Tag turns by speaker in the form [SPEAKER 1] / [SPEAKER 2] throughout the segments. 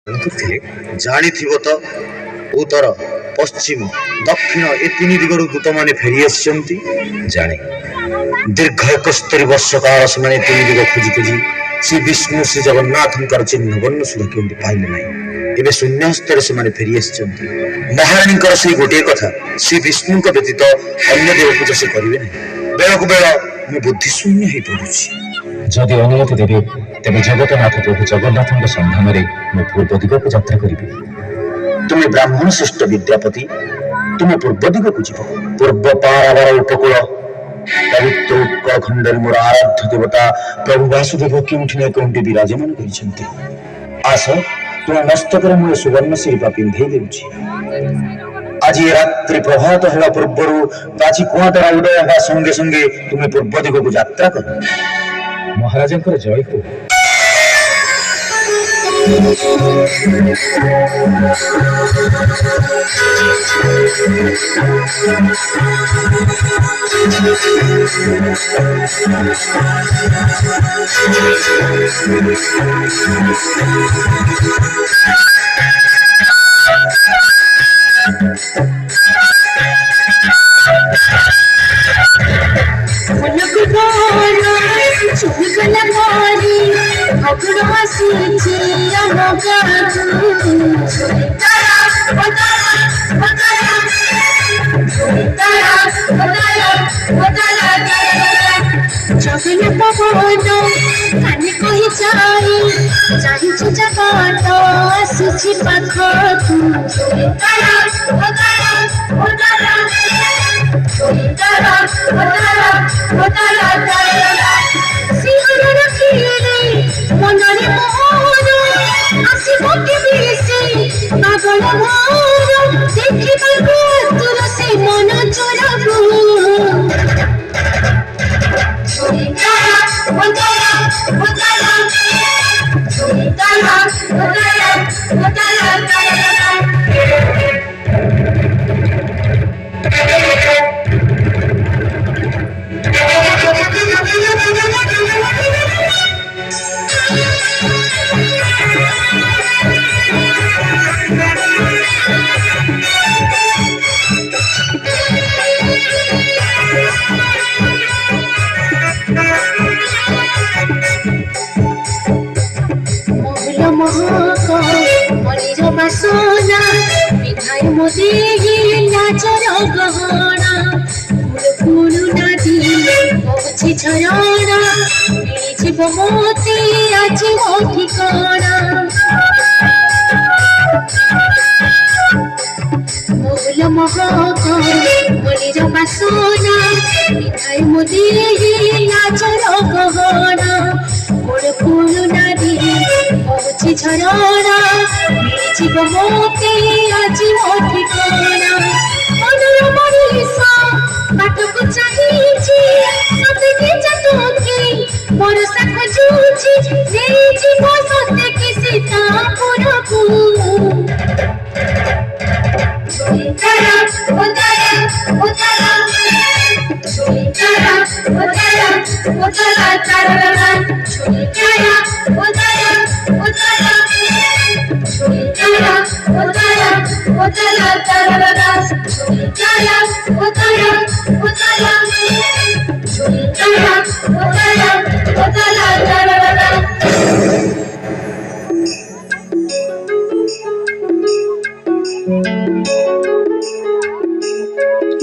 [SPEAKER 1] ଜାଣିଥିବ ତ ଉତ୍ତର ପଶ୍ଚିମ ଦକ୍ଷିଣ ଏ ତିନି ଦିଗରୁ ଦୂତମାନେ ଫେରି ଆସିଛନ୍ତି। ଜାଣେ ଦୀର୍ଘ 71 ବର୍ଷ କାଳ ସେମାନେ ତିନି ଦିଗ ଖୋଜି ଖୋଜି ଶ୍ରୀ ବିଷ୍ଣୁ ଶ୍ରୀ ଜଗନ୍ନାଥଙ୍କର ଚିହ୍ନ ବର୍ଣ୍ଣ ସୁଦ୍ଧା କେଉଁଠି ପାଇଲେ ନାହିଁ। ଏବେ ଶୂନ୍ୟ ହସ୍ତରେ ସେମାନେ ଫେରି ଆସିଛନ୍ତି। ମହାରାଣୀଙ୍କର ସେଇ ଗୋଟିଏ କଥା, ଶ୍ରୀ ବିଷ୍ଣୁଙ୍କ ବ୍ୟତୀତ ଅନ୍ୟ ଦେବ ପୂଜା ସେ କରିବେ ନାହିଁ। ବେଳକୁ ବେଳ ମୁଁ ବୁଦ୍ଧି ଶୂନ୍ୟ ହେଇ ପଡୁଛି।
[SPEAKER 2] ଯଦି ଅନୁମତି ଦେବେ ତେବେ ଜଗତନାଥ ପ୍ରଭୁ ଜଗନ୍ନାଥଙ୍କ ସନ୍ଧାନରେ ମୁଁ ପୂର୍ବ ଦିଗକୁ ଯାତ୍ରା କରିବି।
[SPEAKER 1] ତୁମେ ବ୍ରାହ୍ମଣ ଶ୍ରେଷ୍ଠ ବିଦ୍ୟାପତି, ତୁମେ ପୂର୍ବ ଦିଗକୁ ଯିବ। ପୂର୍ବ ପାରାବାର ଉପକୂଳ ପବିତ୍ର ଉତ୍କଳ ଖଣ୍ଡରେ ମୋର ଆରାଧ୍ୟ ଦେବତା ପ୍ରଭୁ ବାସୁଦେବ କେଉଁଠି ନା କେଉଁଠି ବିରାଜମାନ କରିଛନ୍ତି। ଆସ ତୁମ ମସ୍ତକରେ ମୁଁ ଏ ସୁବର୍ଣ୍ଣ ଶିଳ୍ପା ପିନ୍ଧେଇ ଦେଉଛି। ଆଜି ରାତ୍ରି ପ୍ରଭାତ ହେବା ପୂର୍ବରୁ ପ୍ରାଚୀ କୁଆଁଟରା ଉଦୟ ହେବା ସଙ୍ଗେ ସଙ୍ଗେ ତୁମେ ପୂର୍ବ ଦିଗକୁ ଯାତ୍ରା କର।
[SPEAKER 2] ମହାରାଜାଙ୍କର ଜୟ ହୋ।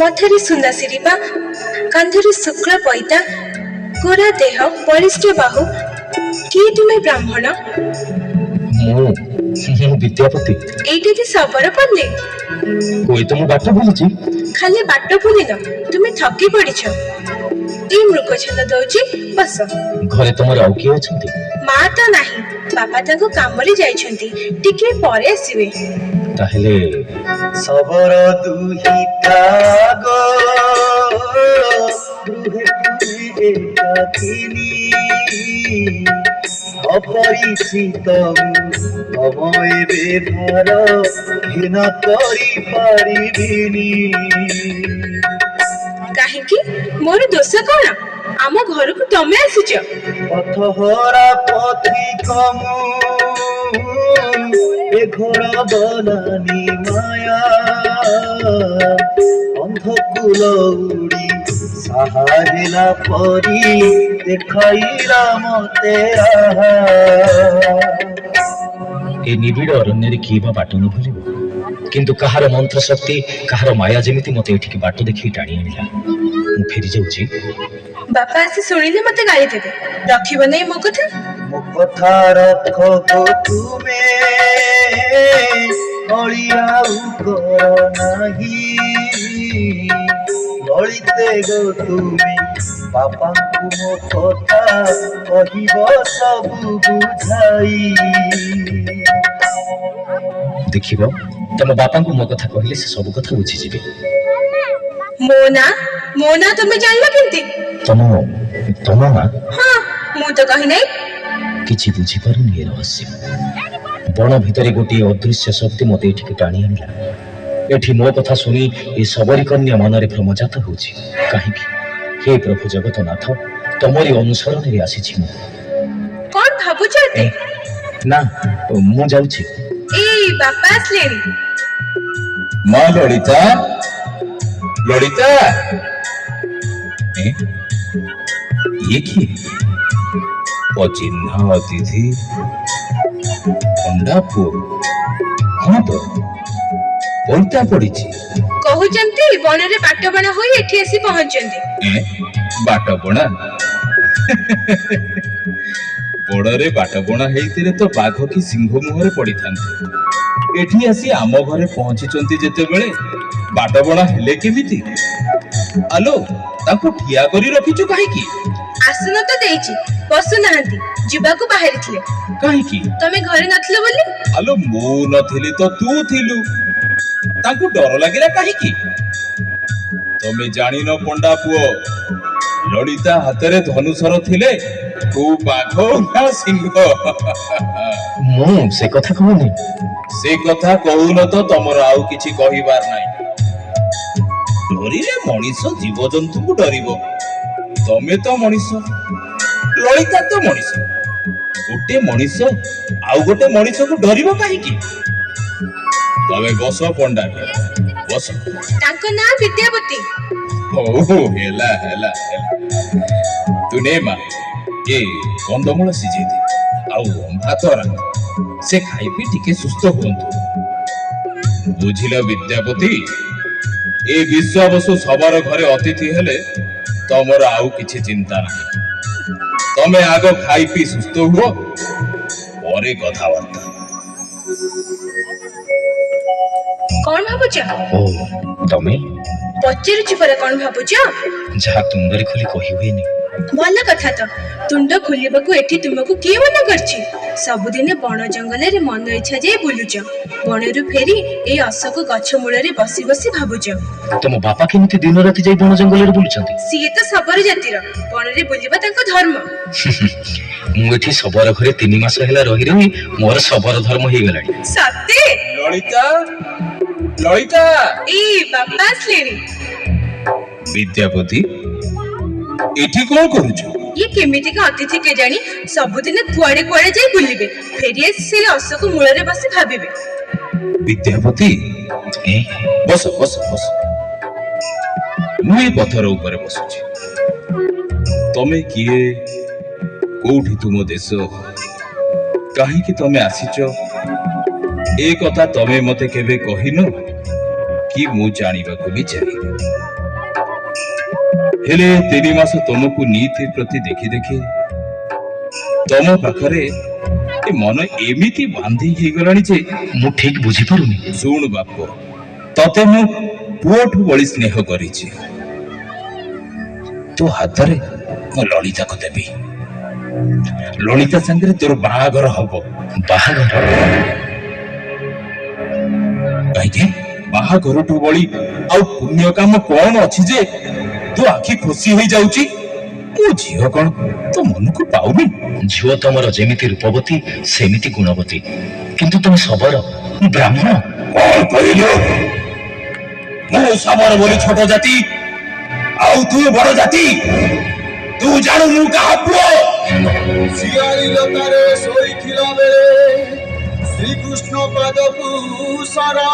[SPEAKER 3] ମଥାରେ ସୁନା ଶିରିପା, କାନ୍ଧରେ ଶୁକ୍ଳ ପଇତା, ଗୋରା ଦେହ, ବଳିଷ୍ଠ ବାହୁ। କିଏ ତୁମେ ବ୍ରାହ୍ମଣ?
[SPEAKER 2] ମୁଁ ବିଦ୍ୟାପତି।
[SPEAKER 3] ଏଇଠି କି ଶବର ପଲ୍ଲୀ?
[SPEAKER 2] ହୁଏତ ମୁଁ ବାଟ ଭୁଲିଛି।
[SPEAKER 3] ଖାଲି ବାଟ ଭୁଲିନ, ତୁମେ ଥକି ପଡିଛ। ଏଇ ମୃଗ ଛନ୍ଦ ଦଉଛି, ବସ।
[SPEAKER 2] ଘରେ ତମର ଆଉ କିଏ ଅଛନ୍ତି?
[SPEAKER 3] ମା ତ ନାହିଁ, ବାପା ତାଙ୍କୁ କାମରେ ଯାଇଛନ୍ତି, ଟିକେ ପରେ ଆସିବେ।
[SPEAKER 2] ତାହେଲେ
[SPEAKER 1] ଶବର ଦୁହିତା ଗୋ ଅପରିଚିତ ଏବେ ଭାର ହୀନ କରିପାରିବିନି।
[SPEAKER 3] କାହିଁକି? ମୋର ଦୋଷ କଣ? ଆମ ଘରକୁ ତମେ ଆସିଛ।
[SPEAKER 1] ପଥହରା ପଥିକ ମୁଁ এ ঘোড়া বনানি মায়া অন্ধকুল উড়ি সাহারিলা পরি দেখাইলা মতে আহা।
[SPEAKER 2] ଏ ନିବିଡ଼ ଅରଣ୍ୟରେ କିଏ ବା ବାଟ ନ ଭୁଲିବ, କିନ୍ତୁ କାହାର ମନ୍ତ୍ର ଶକ୍ତି, କାହାର ମାୟା ଯେମିତି ମତେ ଏଠିକି ବାଟ ଦେଖେଇ ଟାଣି ଆଣିଲା। ମୁଁ ଫେରି ଯାଉଛି।
[SPEAKER 3] ବାପା ଆସି ଶୁଣିଲେ ମତେ ଗାଳି ଦେବେ, ରଖିବ ନାହିଁ ମୋ କଥା।
[SPEAKER 1] ମୋ କଥା ରଖ ଗୋ ତୁମେ ଅଳି ଆଉ କର ନାହିଁ ଲଳିତେ ଗୋ ତୁମେ ବାପାଙ୍କୁ ମୋ କଥା କହିବ ସବୁ ବୁଝାଇ।
[SPEAKER 2] ଦେଖିବ ତମ ବାପାଙ୍କୁ ମୋ କଥା କହିଲେ ସେ ସବୁ କଥା ବୁଝିଯିବେ।
[SPEAKER 3] ମୋ ନା ତମେ ଜାଣିଲ କେମିତି?
[SPEAKER 2] ତମ ମା?
[SPEAKER 3] ହଁ, ମୁଁ ତ କହି ନାହିଁ।
[SPEAKER 2] କିଛି ବୁଝିପାରୁନି ଏ ରହସ୍ୟ। ବଣ ଭିତରେ ଗୋଟିଏ ଅଦୃଶ୍ୟ ଶକ୍ତି ମତେ ଏଠିକି ଟାଣି ଆଣିଲା। ଏଠି ମୋ କଥା ଶୁଣି ଏ ସବରୀ କନ୍ୟା ମନରେ ଭ୍ରମଜାତ ହେଉଛି। କାହିଁକି? ହେ ପ୍ରଭୁ ଜଗତନାଥ, ତମରି ଅନୁସରଣରେ ଆସିଛି ମୁଁ।
[SPEAKER 3] କଣ ଭାବୁଛ ଏତେ?
[SPEAKER 2] ନା, ମୁଁ ଯାଉଛି।
[SPEAKER 3] ଏଇ ବାପା ଆସିଲେଣି।
[SPEAKER 2] ମା ଲଳିତା, ଲଳିତା, ଇଏ କିଏ? ଅଚିହ୍ନା ଅତିଥି, ଅଣ୍ଡା ପୁଅ। ହଁ ତ, ପଇତା ପଡିଛି।
[SPEAKER 3] କହୁଛନ୍ତି ବଣରେ ବାଟବଣା ହୋଇ ଏଠି ଆସି ପହଞ୍ଚନ୍ତି।
[SPEAKER 2] ବାଟବଣା? ବଣରେ ବାଟବଣା ହେଇଥିଲେ ତ ବାଘ କି ସିଂହ ମୁହଁରେ ପଡିଥାନ୍ତି। ଏଠି ଆସି ଆମ ଘରେ ପହଞ୍ଚିଛନ୍ତି ଯେତେବେଳେ ବାଟବଣା ହେଲେ କେମିତି? ଆଲୋ, ତାଙ୍କୁ ଠିଆ କରି ରଖିଛୁ କାହିଁକି?
[SPEAKER 3] ଆସନ ତ ଦେଇଛି, ବସୁନାହାନ୍ତି। ଯିବାକୁ ବାହାରିଥିଲେ।
[SPEAKER 2] କାହିଁକି?
[SPEAKER 3] ତମେ ଘରେ ନଥିଲ ବୋଲି।
[SPEAKER 2] ଆଲୋ, ମୁଁ ନଥିଲି ତ ତୁ ଥିଲୁ। ତାଙ୍କୁ ଡର ଲାଗିଲା କାହିଁକି? ତମେ ଜାଣିନ ପଣ୍ଡା ପୁଅ, ଲଳିତା ହାତରେ ଧନୁଶର ଥିଲେ ତୁ ବାଘ ନା ସିଂହ? ମୁଁ ସେ କଥା କହୁନି। ସେ କଥା କହୁନ ତ ତମର ଆଉ କିଛି କହିବାର ନାହିଁ। ଡରିଲେ ମଣିଷ ଜୀବଜନ୍ତୁଙ୍କୁ ଡରିବ। ତମେ ତ ମଣିଷ, ଲଳିତା ତ ମଣିଷ। ଗୋଟେ ମଣିଷ ଆଉ ଗୋଟେ ମଣିଷକୁ ଡରିବ କାହିଁକି? ତମେ ବସ ପଣ୍ଡା, ବସ।
[SPEAKER 3] ତାଙ୍କ ନାଁ ବିଦ୍ୟାପତି।
[SPEAKER 2] ହଉ, ହେଲା ହେଲା ହେଲା। ତୁ ନେ ମା, ଏ କନ୍ଦମୂଳ ସିଝେଇ ଦେ, ଆଉ ଭାତ ରାନ୍ଧ। ସେ ଖାଇ ପିଇ ଟିକେ ସୁସ୍ଥ ହୁଅନ୍ତୁ। ବୁଝିଲ ବିଦ୍ୟାପତି, ଏ ବିଶ୍ୱାବସୁ ସବାର ଘରେ ଅତିଥି ହେଲେ ତମର ଆଉ କିଛି ଚିନ୍ତା ନାହିଁ। ତମେ ଆଗ ଖାଇ ପିଇ ସୁସ୍ଥ ହୁଅ, ପରେ କଥାବାର୍ତ୍ତା।
[SPEAKER 3] କଣ ଭାବୁଛ?
[SPEAKER 2] ଓ, ତମେ?
[SPEAKER 3] ପଚାରୁଛି ପରା, କଣ ଭାବୁଛ?
[SPEAKER 2] ଯାହା ତୁଣ୍ଡରେ ଖୋଲି କହି ହୁଏନି।
[SPEAKER 3] ଭଲ କଥା ତ। ତୁଣ୍ଡ ଖୋଲିବାକୁ ଏଠି ତୁମକୁ କିଏ ମନା କରିଛି? ସବୁଦିନେ ବଣ ଜଙ୍ଗଲରେ ମନ ଇଚ୍ଛା ଯାଇ ବୁଲୁଛ। ବଣରୁ ଫେରି ଏଇ ଅଶୋକ ଗଛ ମୂଳରେ ବସି ବସି ଭାବୁଛ।
[SPEAKER 2] ତମ ବାପା କେମିତି ଦିନ ରାତି ଯାଇ ବଣ ଜଙ୍ଗଲରେ ବୁଲୁଛନ୍ତି?
[SPEAKER 3] ସିଏ ତ ଶବର ଜାତିର, ବଣରେ ବୁଲିବା ତାଙ୍କ ଧର୍ମ।
[SPEAKER 2] ମୁଁ ଏଠି ଶବର ଘରେ 3 ମାସ ହେଲା ରହି ରହି ମୋର ଶବର ଧର୍ମ ହେଇଗଲାଣି।
[SPEAKER 3] ସତେ?
[SPEAKER 2] ଲଳିତା, ଲଳିତା,
[SPEAKER 3] ଏଇ ବାପା ଆସିଲେଣି।
[SPEAKER 2] ବିଦ୍ୟାପତି, ଏଠି କଣ କରୁଛ?
[SPEAKER 3] ଇଏ କେମିତିକା ଅତିଥି କେଜାଣି? ସବୁଦିନେ କୁଆଡେ କୁଆଡେ ଯାଇ ବୁଲିବେ, ଫେରି ଆସି ସେଇ ଅଶୋକ ମୂଳରେ ବସି ଭାବିବେ।
[SPEAKER 2] ବିଦ୍ୟାପତି, ବସ ବସ ବସ। ମୁଁ ଏ ପଥର ଉପରେ ବସୁଛି। ତମେ କିଏ? କୋଉଠି ତୁମ ଦେଶ? କାହିଁକି ତମେ ଆସିଛ? ଏ କଥା ତମେ ମତେ କେବେ କହିନ କି ମୁଁ ଜାଣିବାକୁ ବି ଚାହେଁ। ହେଲେ 3 ମାସ ତମକୁ ନୀତି ପ୍ରତି ଦେଖି ଦେଖି ତମ ପାଖରେ ଏ ମନ ଏମିତି ବାନ୍ଧି ହେଇଗଲାଣି ଯେ ମୁଁ ଠିକ ବୁଝିପାରୁନି। ଶୁଣ ବାପ, ତତେ ମୁଁ ପୁଅଠୁ ବଳି ସ୍ନେହ କରିଛି। ତୋ ହାତରେ ମୁଁ ଲଳିତାକୁ ଦେବି। ଲଳିତା ସାଙ୍ଗରେ ତୋର ବାହାଘର ହବ। ବାହାଘର? କାହିଁକି? ବାହାଘରଠୁ ବଳି ଆଉ ପୁଣ୍ୟ କାମ କଣ ଅଛି ଯେ ତୋ ଆଖି ଖୁସି ହେଇଯାଉଛି? ମୋ ଝିଅ କଣ ତୋ ମନକୁ ପାଉନି? ଝିଅ ତମର ଯେମିତି ରୂପବତୀ ସେମିତି ଗୁଣବତୀ, କିନ୍ତୁ ତମେ ଶବର, ବ୍ରାହ୍ମଣ। କଣ କହିଲୁ? ମୁଁ ଶବର ବୋଲି ଛୋଟ ଜାତି, ଆଉ ତୁ ବଡ ଜାତି। ତୁ ଜାଣୁ ମୁଁ କାହା ପୁଅ?
[SPEAKER 4] ଶିଆଳି ଲତାରେ ଶୋଇଥିଲା ବେଳେ ଶ୍ରୀକୃଷ୍ଣ ପାଦକୁ ସାରା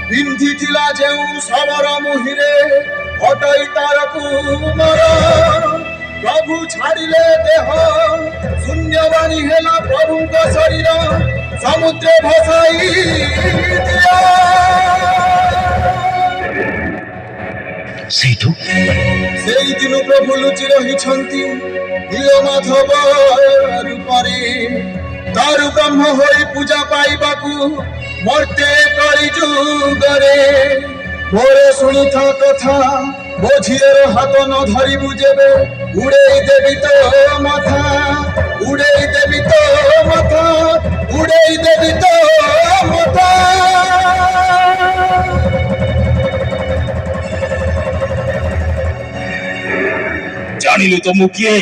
[SPEAKER 4] ପିନ୍ଧିଥିଲା ଯେଉଁ ଶବର ମୁହିଁରେ ହଟାଇ ତାରକୁ ମର ପ୍ରଭୁ ଛାଡ଼ିଲେ ଦେହ ଶୂନ୍ୟବାଣୀ ହେଲା ପ୍ରଭୁଙ୍କ ଶରୀର ସମୁଦ୍ର ଭସାଇ ଦିଅ।
[SPEAKER 1] ସେଇଠୁ
[SPEAKER 4] ସେଇଦିନୁ ପ୍ରଭୁ ଲୁଚି ରହିଛନ୍ତି ନୀଳ ମାଧବ ରୂପରେ ଦାରୁ ବ୍ରହ୍ମ ହୋଇ ପୂଜା ପାଇବାକୁ ମର୍ତ୍ତେ କରି ଯୁଗରେ। ମୋର ଶୁଣିଥା କଥା ମୋ ଝିଅର ହାତ ନ ଧରିବୁ ଯେବେ ଉଡେଇ ଦେବି ତୋ ମାଥା ଉଡେଇ ଦେବି ତୋ ମାଥା ଉଡେଇ ଦେବି ତୋ ମାଥା।
[SPEAKER 2] ଜାଣିଲୁ ତ ମୁଁ କିଏ?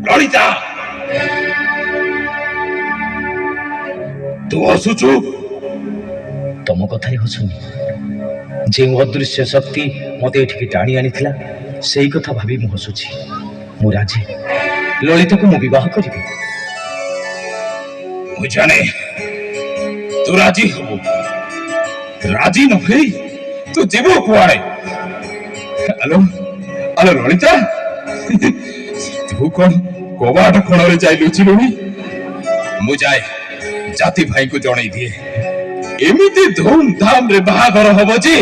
[SPEAKER 2] ଲଳିତା, ତୁ ହସୁଛୁ?
[SPEAKER 1] ତମ କଥାରେ ହସୁନି। ଯେଉଁ ଅଦୃଶ୍ୟ ଶକ୍ତି ମତେ ଏଠିକି ଟାଣି ଆଣିଥିଲା ସେଇ କଥା ଭାବି ମୁଁ ହସୁଛି। ମୁଁ ରାଜି, ଲଳିତାକୁ ମୁଁ ବିବାହ କରିବି।
[SPEAKER 2] ମୁଁ ଜାଣେ ତୁ ରାଜି ହବୁ। ରାଜି ନ ହେଇ ତୁ ଯିବୁ କୁଆଡେ? ଆଲୋ ଆଲୋ ଲଳିତା, ତୁ କଣ କବାଟ କୋଣରେ ଯାଇ ଲୁଚିଲୁଣି? ମୁଁ ଯାଏ ଜାତି ଭାଇଙ୍କୁ ଜଣେଇ ଦିଏ। ଏମିତି ଧୁମଧାମ ରେ ବାହାଘର ହବ ଯେ